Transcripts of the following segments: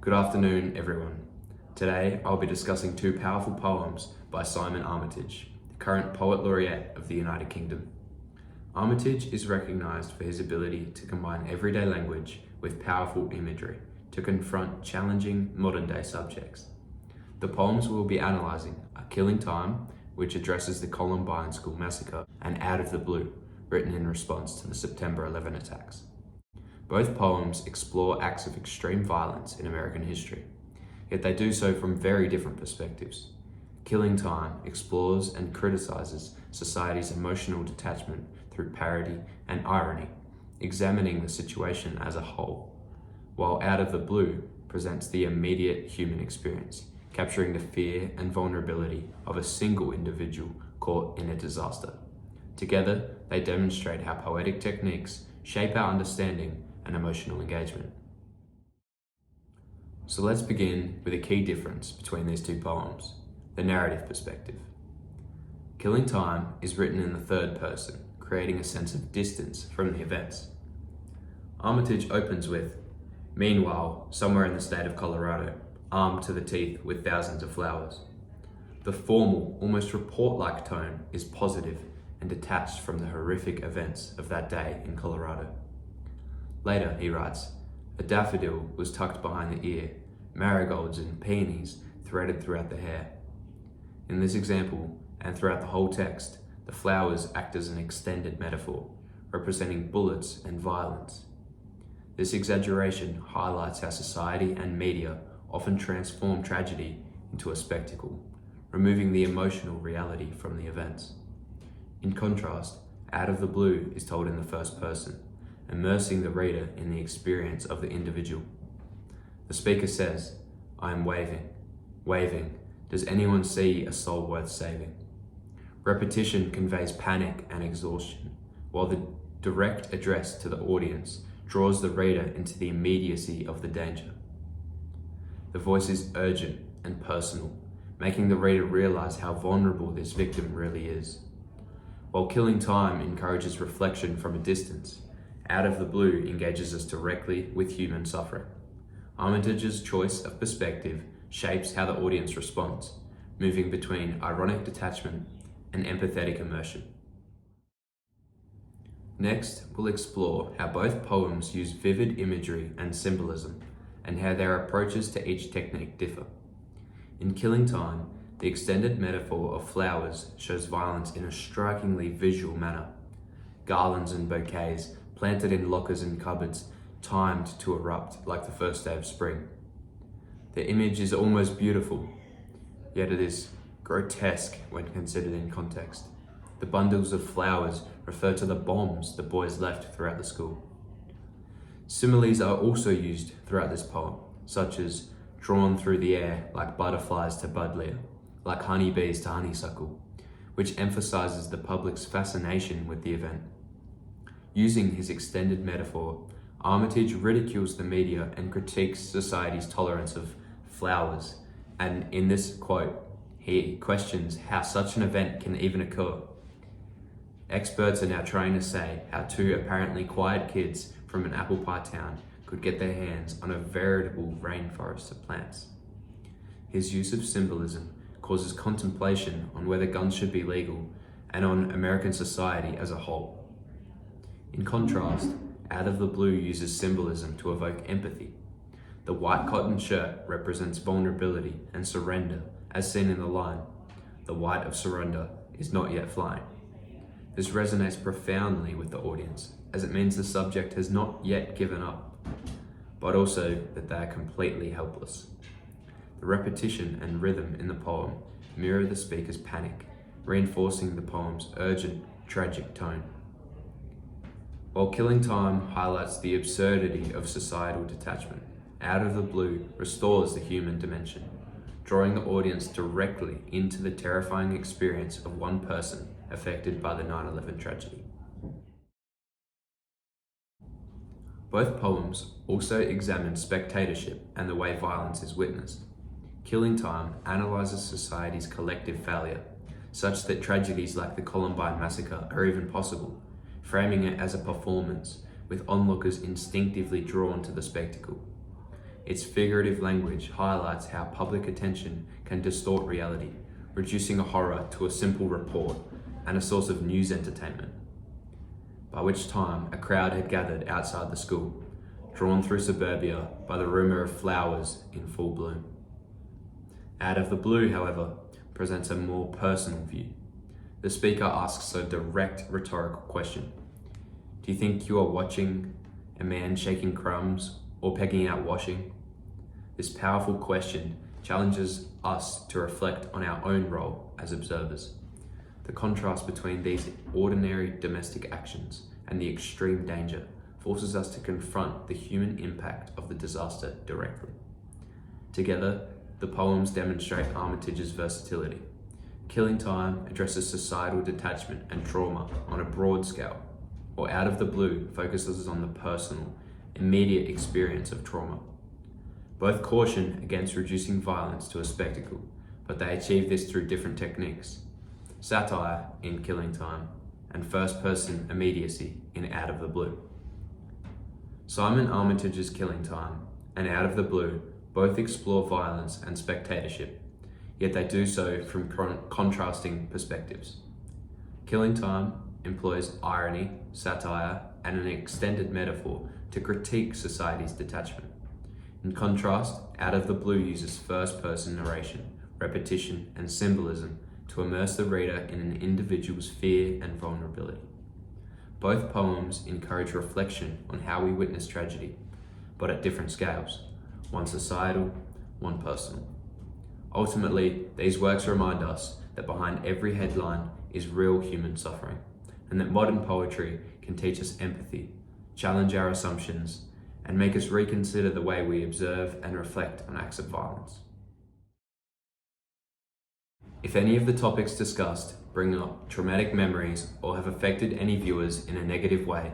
Good afternoon, everyone. Today, I'll be discussing two powerful poems by Simon Armitage, the current Poet Laureate of the United Kingdom. Armitage is recognised for his ability to combine everyday language with powerful imagery to confront challenging modern-day subjects. The poems we'll be analysing are Killing Time, which addresses the Columbine school massacre, and Out of the Blue, written in response to the September 11 attacks. Both poems explore acts of extreme violence in American history, yet they do so from very different perspectives. Killing Time explores and criticises society's emotional detachment through parody and irony, examining the situation as a whole, while Out of the Blue presents the immediate human experience, capturing the fear and vulnerability of a single individual caught in a disaster. Together, they demonstrate how poetic techniques shape our understanding and emotional engagement. So let's begin with a key difference between these two poems, the narrative perspective. Killing Time is written in the third person, creating a sense of distance from the events. Armitage opens with, "Meanwhile, somewhere in the state of Colorado, armed to the teeth with thousands of flowers." The formal, almost report-like tone is positive and detached from the horrific events of that day in Colorado. Later, he writes, "A daffodil was tucked behind the ear, marigolds and peonies threaded throughout the hair." In this example, and throughout the whole text, the flowers act as an extended metaphor, representing bullets and violence. This exaggeration highlights how society and media often transform tragedy into a spectacle, removing the emotional reality from the events. In contrast, Out of the Blue is told in the first person, immersing the reader in the experience of the individual. The speaker says, "I am waving, waving. Does anyone see a soul worth saving?" Repetition conveys panic and exhaustion, while the direct address to the audience draws the reader into the immediacy of the danger. The voice is urgent and personal, making the reader realize how vulnerable this victim really is. While Killing Time encourages reflection from a distance, Out of the Blue engages us directly with human suffering. Armitage's choice of perspective shapes how the audience responds, moving between ironic detachment and empathetic immersion. Next, we'll explore how both poems use vivid imagery and symbolism, and how their approaches to each technique differ. In Killing Time, the extended metaphor of flowers shows violence in a strikingly visual manner. Garlands and bouquets planted in lockers and cupboards, timed to erupt like the first day of spring. The image is almost beautiful, yet it is grotesque when considered in context. The bundles of flowers refer to the bombs the boys left throughout the school. Similes are also used throughout this poem, such as drawn through the air like butterflies to buddleia, like honeybees to honeysuckle, which emphasizes the public's fascination with the event. Using his extended metaphor, Armitage ridicules the media and critiques society's tolerance of flowers, and in this quote, he questions how such an event can even occur. Experts are now trying to say how two apparently quiet kids from an apple pie town could get their hands on a veritable rainforest of plants. His use of symbolism causes contemplation on whether guns should be legal and on American society as a whole. In contrast, Out of the Blue uses symbolism to evoke empathy. The white cotton shirt represents vulnerability and surrender, as seen in the line, "The white of surrender is not yet flying." This resonates profoundly with the audience, as it means the subject has not yet given up, but also that they are completely helpless. The repetition and rhythm in the poem mirror the speaker's panic, reinforcing the poem's urgent, tragic tone. While Killing Time highlights the absurdity of societal detachment, Out of the Blue restores the human dimension, drawing the audience directly into the terrifying experience of one person affected by the 9/11 tragedy. Both poems also examine spectatorship and the way violence is witnessed. Killing Time analyzes society's collective failure, such that tragedies like the Columbine massacre are even possible, framing it as a performance, with onlookers instinctively drawn to the spectacle. Its figurative language highlights how public attention can distort reality, reducing a horror to a simple report and a source of news entertainment. By which time a crowd had gathered outside the school, drawn through suburbia by the rumour of flowers in full bloom. Out of the Blue, however, presents a more personal view. The speaker asks a direct rhetorical question. Do you think you are watching a man shaking crumbs or pegging out washing? This powerful question challenges us to reflect on our own role as observers. The contrast between these ordinary domestic actions and the extreme danger forces us to confront the human impact of the disaster directly. Together, the poems demonstrate Armitage's versatility. Killing Time addresses societal detachment and trauma on a broad scale, while Out of the Blue focuses on the personal, immediate experience of trauma. Both caution against reducing violence to a spectacle, but they achieve this through different techniques. Satire in Killing Time, and first-person immediacy in Out of the Blue. Simon Armitage's Killing Time and Out of the Blue both explore violence and spectatorship, yet they do so from contrasting perspectives. Killing Time employs irony, satire, and an extended metaphor to critique society's detachment. In contrast, Out of the Blue uses first-person narration, repetition, and symbolism to immerse the reader in an individual's fear and vulnerability. Both poems encourage reflection on how we witness tragedy, but at different scales, one societal, one personal. Ultimately, these works remind us that behind every headline is real human suffering, and that modern poetry can teach us empathy, challenge our assumptions, and make us reconsider the way we observe and reflect on acts of violence. If any of the topics discussed bring up traumatic memories or have affected any viewers in a negative way,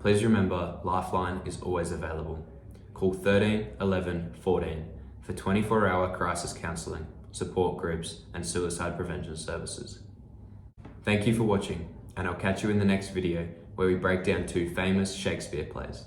please remember Lifeline is always available. Call 13 11 14 for 24-hour crisis counselling, support groups, and suicide prevention services. Thank you for watching, and I'll catch you in the next video where we break down 2 famous Shakespeare plays.